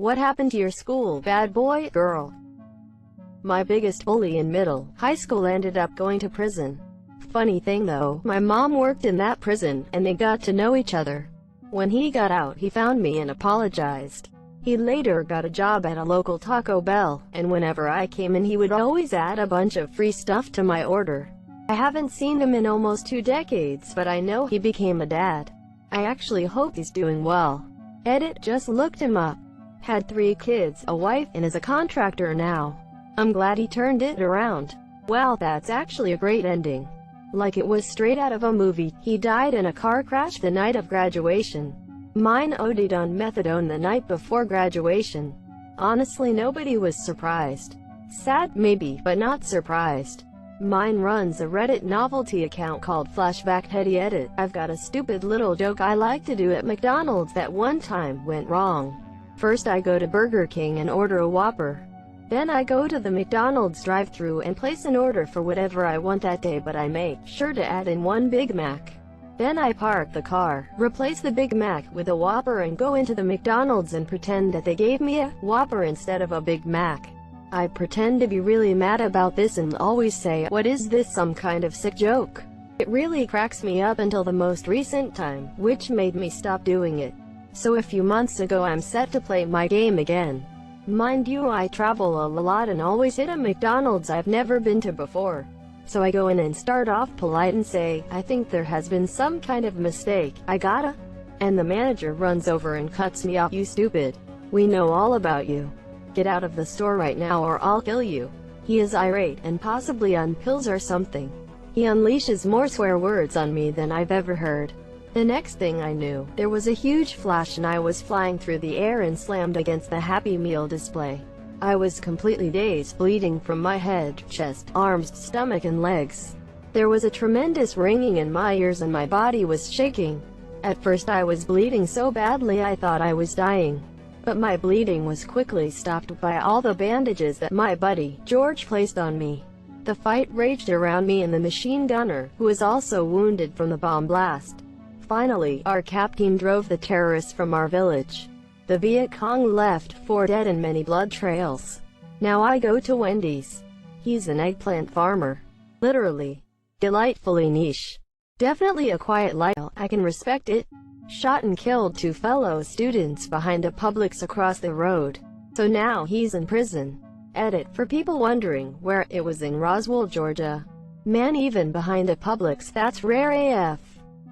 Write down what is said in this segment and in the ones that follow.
What happened to your school, bad boy, girl? My biggest bully in middle high school ended up going to prison. Funny thing though, my mom worked in that prison, and they got to know each other. When he got out, he found me and apologized. He later got a job at a local Taco Bell, and whenever I came in he would always add a bunch of free stuff to my order. I haven't seen him in almost 2 decades, but I know he became a dad. I actually hope he's doing well. Edit, just looked him up. Had 3 kids, a wife, and is a contractor now. I'm glad he turned it around. Well, that's actually a great ending. Like it was straight out of a movie. He died in a car crash the night of graduation. Mine OD'd on methadone the night before graduation. Honestly, nobody was surprised. Sad, maybe, but not surprised. Mine runs a Reddit novelty account called Flashback Heady Edit. I've got a stupid little joke I like to do at McDonald's that one time went wrong. First I go to Burger King and order a Whopper. Then I go to the McDonald's drive-thru and place an order for whatever I want that day, but I make sure to add in 1 Big Mac. Then I park the car, replace the Big Mac with a Whopper, and go into the McDonald's and pretend that they gave me a Whopper instead of a Big Mac. I pretend to be really mad about this and always say, "What is this, some kind of sick joke?" It really cracks me up until the most recent time, which made me stop doing it. So a few months ago I'm set to play my game again. Mind you, I travel a lot and always hit a McDonald's I've never been to before. So I go in and start off polite and say, "I think there has been some kind of mistake, I gotta..." And the manager runs over and cuts me off. "You stupid. We know all about you. Get out of the store right now or I'll kill you." He is irate, and possibly on pills or something. He unleashes more swear words on me than I've ever heard. The next thing I knew, there was a huge flash and I was flying through the air and slammed against the Happy Meal display. I was completely dazed, bleeding from my head, chest, arms, stomach and legs. There was a tremendous ringing in my ears and my body was shaking. At first I was bleeding so badly I thought I was dying. But my bleeding was quickly stopped by all the bandages that my buddy, George, placed on me. The fight raged around me and the machine gunner, who was also wounded from the bomb blast. Finally, our captain drove the terrorists from our village. The Viet Cong left 4 dead and many blood trails. Now I go to Wendy's. He's an eggplant farmer. Literally. Delightfully niche. Definitely a quiet life. I can respect it. Shot and killed 2 fellow students behind a Publix across the road. So now he's in prison. Edit, for people wondering where, it was in Roswell, Georgia. Man, even behind a Publix, that's rare AF.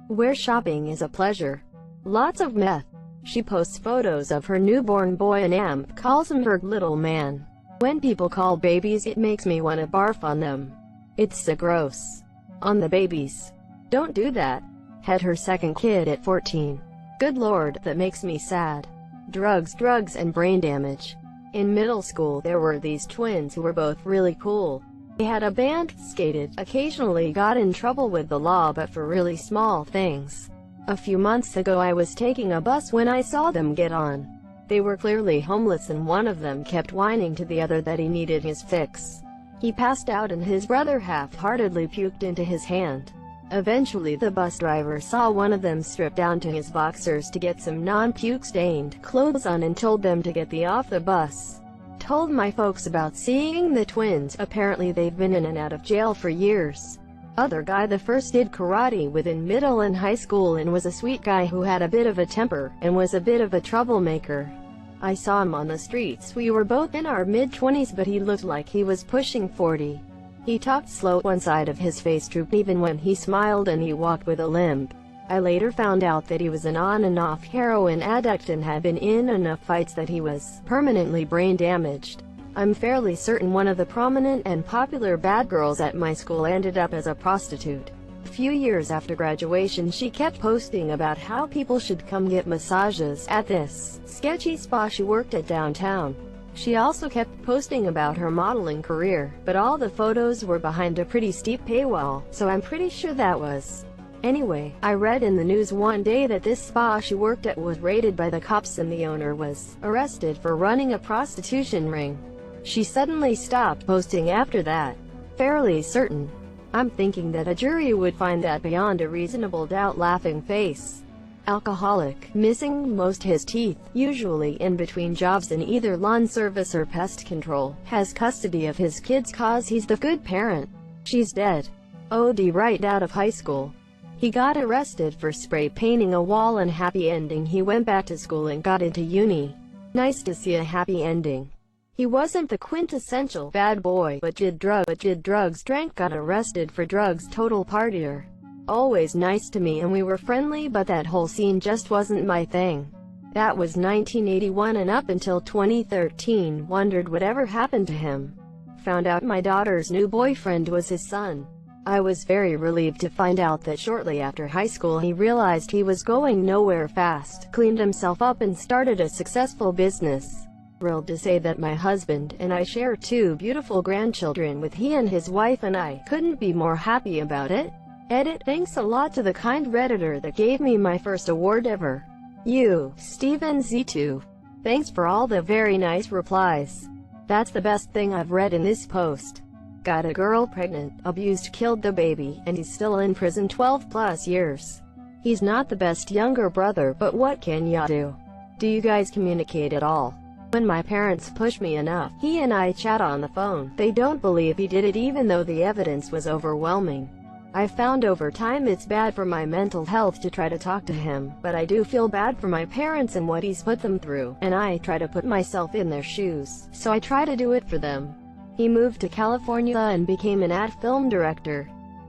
Where shopping is a pleasure. Lots of meth. She posts photos of her newborn boy and Amp calls him her little man. When people call babies, it makes me want to barf on them. It's so gross. On the babies. Don't do that. Had her 2nd kid at 14. Good lord, that makes me sad. Drugs and brain damage. In middle school there were these twins who were both really cool. They had a band, skated, occasionally got in trouble with the law but for really small things. A few months ago I was taking a bus when I saw them get on. They were clearly homeless and one of them kept whining to the other that he needed his fix. He passed out and his brother half-heartedly puked into his hand. Eventually the bus driver saw one of them strip down to his boxers to get some non-puke stained clothes on and told them to get off the bus. Told my folks about seeing the twins. Apparently they've been in and out of jail for years. Other guy, the first did karate within middle and high school and was a sweet guy who had a bit of a temper, and was a bit of a troublemaker. I saw him on the streets. We were both in our mid-20s but he looked like he was pushing 40. He talked slow, one side of his face drooped even when he smiled, and he walked with a limp. I later found out that he was an on and off heroin addict and had been in enough fights that he was permanently brain damaged. I'm fairly certain one of the prominent and popular bad girls at my school ended up as a prostitute. A few years after graduation she kept posting about how people should come get massages at this sketchy spa she worked at downtown. She also kept posting about her modeling career, but all the photos were behind a pretty steep paywall, so I'm pretty sure that was. Anyway, I read in the news one day that this spa she worked at was raided by the cops and the owner was arrested for running a prostitution ring. She suddenly stopped posting after that. Fairly certain. I'm thinking that a jury would find that beyond a reasonable doubt. Laughing face. Alcoholic, missing most his teeth, usually in between jobs in either lawn service or pest control, has custody of his kids cause he's the good parent. She's dead. OD right out of high school. He got arrested for spray painting a wall, and happy ending, he went back to school and got into uni. Nice to see a happy ending. He wasn't the quintessential bad boy, but did drugs, drank, got arrested for drugs, total partier. Always nice to me and we were friendly, but that whole scene just wasn't my thing. That was 1981, and up until 2013 wondered whatever happened to him. Found out my daughter's new boyfriend was his son. I was very relieved to find out that shortly after high school he realized he was going nowhere fast, cleaned himself up and started a successful business. Thrilled to say that my husband and I share 2 beautiful grandchildren with he and his wife, and I couldn't be more happy about it. Edit. Thanks a lot to the kind Redditor that gave me my first award ever. You, Steven Z2. Thanks for all the very nice replies. That's the best thing I've read in this post. Got a girl pregnant, abused, killed the baby, and he's still in prison 12+ years. He's not the best younger brother, but what can ya do? Do you guys communicate at all? When my parents push me enough, he and I chat on the phone. They don't believe he did it even though the evidence was overwhelming. I've found over time it's bad for my mental health to try to talk to him, but I do feel bad for my parents and what he's put them through, and I try to put myself in their shoes, so I try to do it for them. He moved to California and became an ad film director.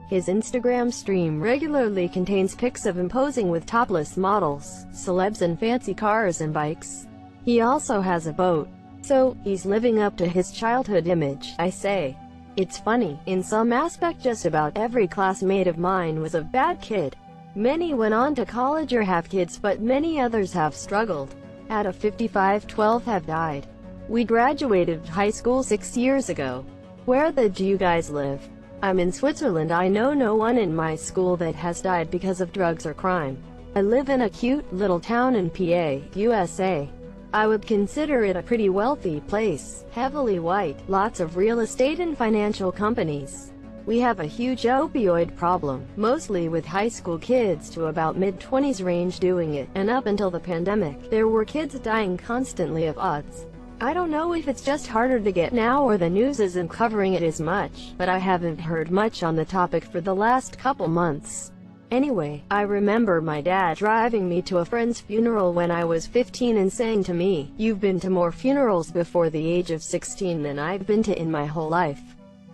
His Instagram stream regularly contains pics of him posing with topless models, celebs and fancy cars and bikes. He also has a boat. So, he's living up to his childhood image, I say. It's funny, in some aspect just about every classmate of mine was a bad kid. Many went on to college or have kids, but many others have struggled. Out of 55, 12 have died. We graduated high school 6 years ago. Where do you guys live? I'm in Switzerland. I know no one in my school that has died because of drugs or crime. I live in a cute little town in PA, USA. I would consider it a pretty wealthy place, heavily white, lots of real estate and financial companies. We have a huge opioid problem, mostly with high school kids to about mid-20s range doing it, and up until the pandemic, there were kids dying constantly of odds. I don't know if it's just harder to get now or the news isn't covering it as much, but I haven't heard much on the topic for the last couple months. Anyway, I remember my dad driving me to a friend's funeral when I was 15 and saying to me, "You've been to more funerals before the age of 16 than I've been to in my whole life."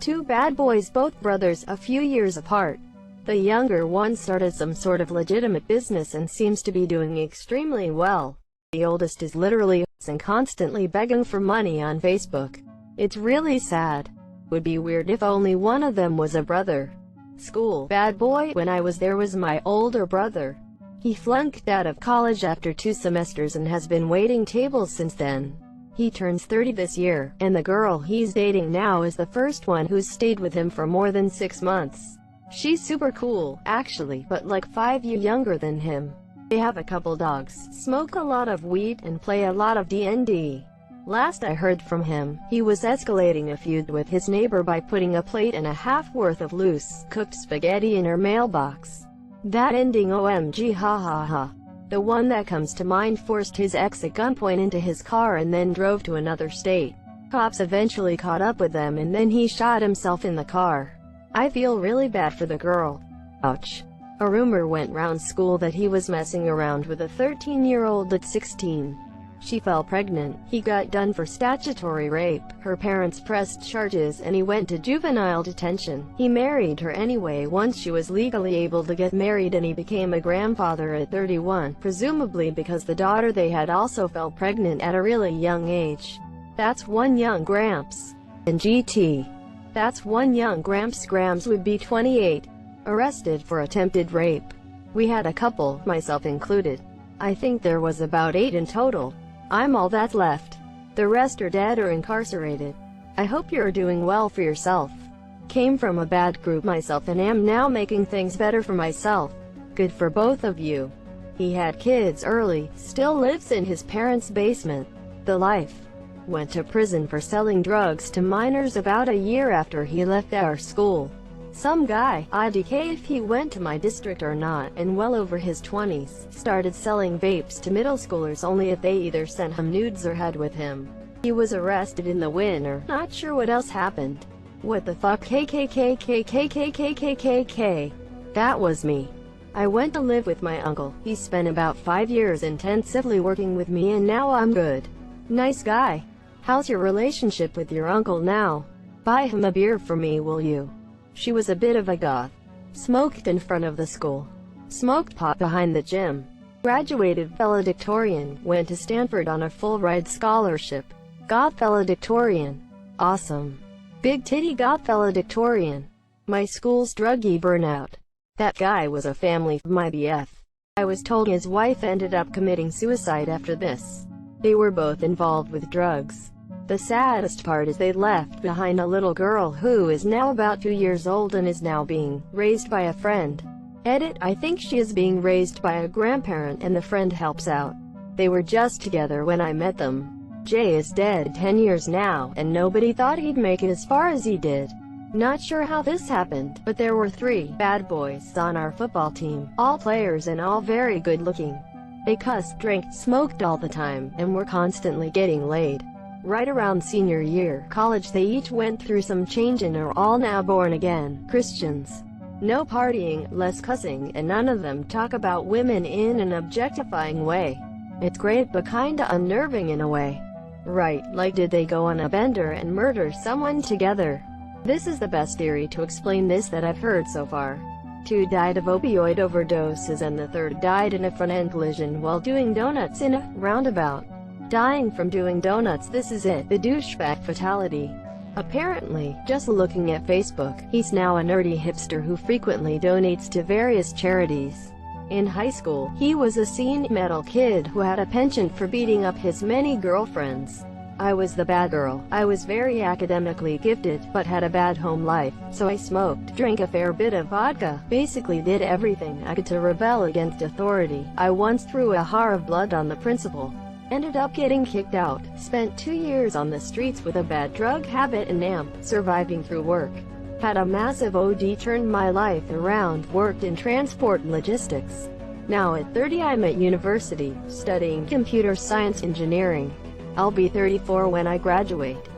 2 bad boys, both brothers, a few years apart. The younger one started some sort of legitimate business and seems to be doing extremely well. The oldest is literally and constantly begging for money on Facebook. It's really sad. Would be weird if only one of them was a brother. School bad boy. When I was there was my older brother. He flunked out of college after 2 semesters and has been waiting tables since then. He turns 30 this year, and the girl he's dating now is the first one who's stayed with him for more than 6 months. She's super cool, actually, but like 5 years younger than him. They have a couple dogs, smoke a lot of weed, and play a lot of D&D. Last I heard from him, he was escalating a feud with his neighbor by putting a plate and a half worth of loose, cooked spaghetti in her mailbox. That ending, OMG, ha ha ha. The one that comes to mind: forced his ex at gunpoint into his car and then drove to another state. Cops eventually caught up with them and then he shot himself in the car. I feel really bad for the girl. Ouch. A rumor went round school that he was messing around with a 13-year-old at 16. She fell pregnant. He got done for statutory rape. Her parents pressed charges and he went to juvenile detention. He married her anyway once she was legally able to get married, and he became a grandfather at 31, presumably because the daughter they had also fell pregnant at a really young age. That's one young Gramps. And GT. That's one young Gramps. Grams would be 28. Arrested for attempted rape. We had a couple, myself included. I think there was about 8 in total. I'm all that's left. The rest are dead or incarcerated. I hope you're doing well for yourself. Came from a bad group myself and am now making things better for myself. Good for both of you. He had kids early, still lives in his parents' basement. The life. Went to prison for selling drugs to minors about a year after he left our school. Some guy, IDK if he went to my district or not, and well over his 20s, started selling vapes to middle schoolers only if they either sent him nudes or had with him. He was arrested in the winter, not sure what else happened. What the fuck KKKKKKKKKK. That was me. I went to live with my uncle. He spent about 5 years intensively working with me and now I'm good. Nice guy. How's your relationship with your uncle now? Buy him a beer for me, will you? She was a bit of a goth. Smoked in front of the school. Smoked pot behind the gym. Graduated valedictorian, went to Stanford on a full-ride scholarship. Goth valedictorian. Awesome. Big titty goth valedictorian. My school's druggie burnout. That guy was a family of my BF. I was told his wife ended up committing suicide after this. They were both involved with drugs. The saddest part is they left behind a little girl who is now about 2 years old and is now being raised by a friend. Edit, I think she is being raised by a grandparent and the friend helps out. They were just together when I met them. Jay is dead 10 years now, and nobody thought he'd make it as far as he did. Not sure how this happened, but there were 3 bad boys on our football team, all players and all very good looking. They cussed, drank, smoked all the time, and were constantly getting laid. Right around senior year, college, they each went through some change and are all now born again Christians. No partying, less cussing, and none of them talk about women in an objectifying way. It's great but kinda unnerving in a way. Right, like did they go on a bender and murder someone together? This is the best theory to explain this that I've heard so far. 2 died of opioid overdoses and the 3rd died in a front-end collision while doing donuts in a roundabout. Dying from doing donuts, this is it, the douchebag fatality. Apparently, just looking at Facebook, he's now a nerdy hipster who frequently donates to various charities. In high school, he was a scene metal kid who had a penchant for beating up his many girlfriends. I was the bad girl. I was very academically gifted, but had a bad home life, so I smoked, drank a fair bit of vodka, basically did everything I could to rebel against authority. I once threw a jar of blood on the principal. Ended up getting kicked out, spent 2 years on the streets with a bad drug habit and surviving through work. Had a massive OD, turned my life around, worked in transport logistics. Now at 30 I'm at university, studying computer science engineering. I'll be 34 when I graduate.